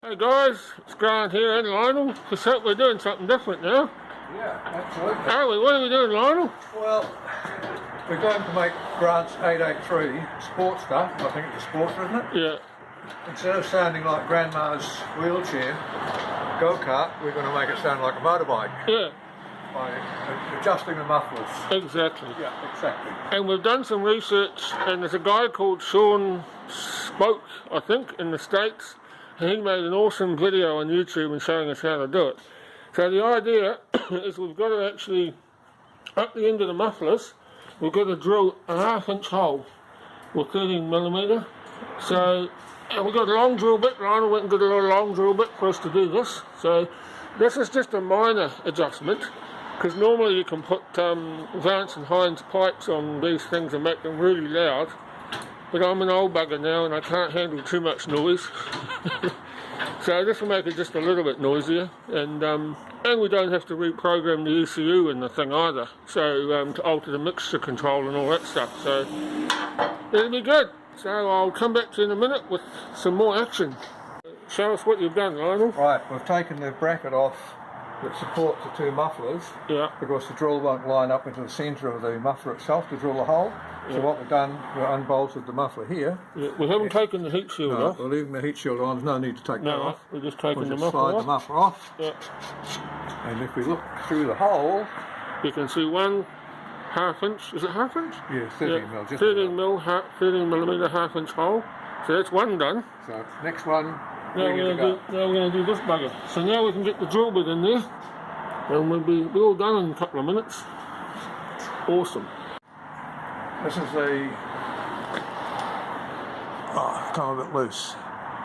Hey guys, it's Garrett here and Lionel. Except we're doing something different now. Yeah, absolutely. Are we? What are we doing, Lionel? Well, we're going to make Grant's 883 sport stuff. I think it's a Sportster, isn't it? Yeah. Instead of sounding like Grandma's wheelchair go-kart, we're going to make it sound like a motorbike. Yeah. By adjusting the mufflers. Exactly. Yeah, exactly. And we've done some research, and there's a guy called Sean Spoke, I think, in the States. And he made an awesome video on YouTube and showing us how to do it. So the idea is we've got to actually, at the end of the mufflers, we've got to drill a 1/2 inch hole with 13mm. So, and we've got a long drill bit. Lionel went and got a long drill bit for us to do this. So this is just a minor adjustment, because normally you can put Vance and Hines pipes on these things and make them really loud. But I'm an old bugger now and I can't handle too much noise. So this will make it just a little bit noisier, and we don't have to reprogram the ECU in the thing either, so to alter the mixture control and all that stuff. So it'll be good. So I'll come back to you in a minute with some more action. Show us what you've done, Lionel. Right, we've taken the bracket off that supports the two mufflers. Yeah. Because the drill won't line up into the centre of the muffler itself to drill the hole. So Yeah. what we've done, we've unbolted the muffler here. Yeah, we haven't taken the heat shield off. We're leaving the heat shield on, there's no need to take that off. We're just taking We'll the just muffler slide off. the muffler off. Yeah. And if we look through the hole, You can see 1/2 inch, is it 1/2 inch? yeah, 13 mil, just 13mm 1/2 inch hole. So that's one done. So next one, Now we're going to do this bugger. So now we can get the drill bit in there, and we'll be all done in a couple of minutes. Awesome. This is the, come a bit loose.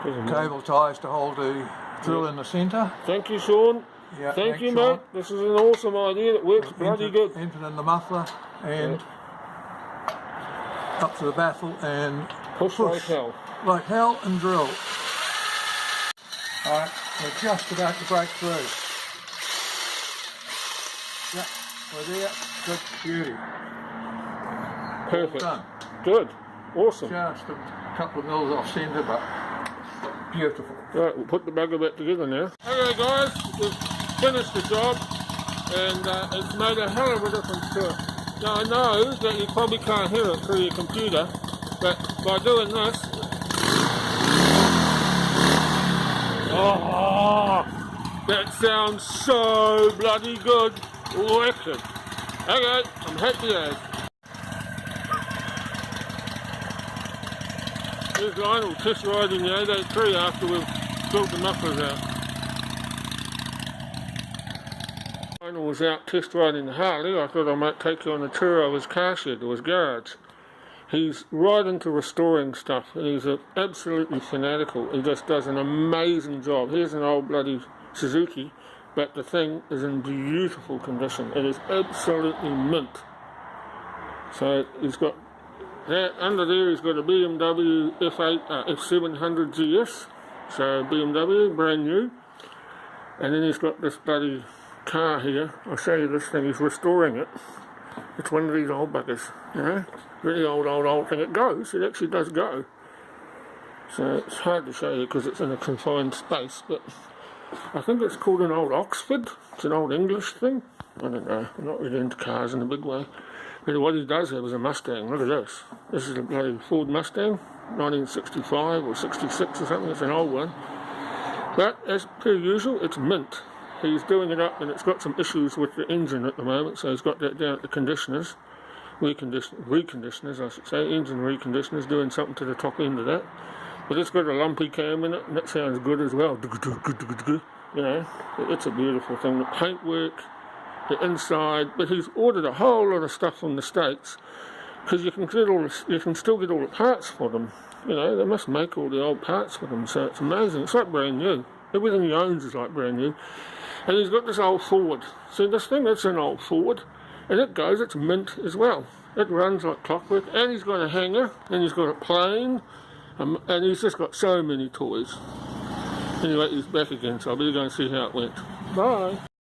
Cable ties to hold the drill in the centre. Thank you, Sean. Yeah, Thank you, Sean. mate. This is an awesome idea that works bloody good. Enter in the muffler and up to the baffle and Push like hell. like hell and drill. Alright, we're just about to break through. Yep, we're there. Good beauty. Perfect. Done. Good. Awesome. Just a couple of mils off centre, but beautiful. Right, we'll put the bugger back together now. Okay guys, we've finished the job, and it's made a hell of a difference to it. Now I know that you probably can't hear it through your computer, but by doing this, oh, that sounds so bloody good. Wicked. Okay, I'm happy as. Here's Lionel test riding the 883 after we've built the mufflers out. Lionel was out test riding the Harley. I thought I might take you on a tour of his car shed or his garage. He's right into restoring stuff, and he's absolutely fanatical. He just does an amazing job. Here's an old bloody Suzuki, but the thing is in beautiful condition. It is absolutely mint. So he's got that under there. He's got a BMW F700 GS, so BMW, brand new. And then he's got this bloody car here. I'll show you this thing. He's restoring it. It's one of these old buggers, you know, really old thing. It goes. It actually does go. So it's hard to show you because it's in a confined space, but I think it's called an old Oxford. It's an old English thing. I don't know. I'm not really into cars in a big way. But what he does have is a Mustang. Look at this. This is a bloody Ford Mustang, 1965 or 66 or something. It's an old one. But as per usual, it's mint. He's doing it up, and it's got some issues with the engine at the moment, so he's got that down at the conditioners. Reconditioners, I should say. Engine reconditioners, doing something to the top end of that. But it's got a lumpy cam in it, and that sounds good as well. You know, it's a beautiful thing. The paintwork, the inside, but he's ordered a whole lot of stuff from the States, because you can still get all the parts for them. You know, they must make all the old parts for them, so it's amazing. It's like brand new. Everything he owns is like brand new. And he's got this old Ford. See this thing? That's an old Ford, and it goes. It's mint as well. It runs like clockwork, and he's got a hanger, and he's got a plane, and he's just got so many toys. Anyway, he's back again, so I'll better go and see how it went. Bye.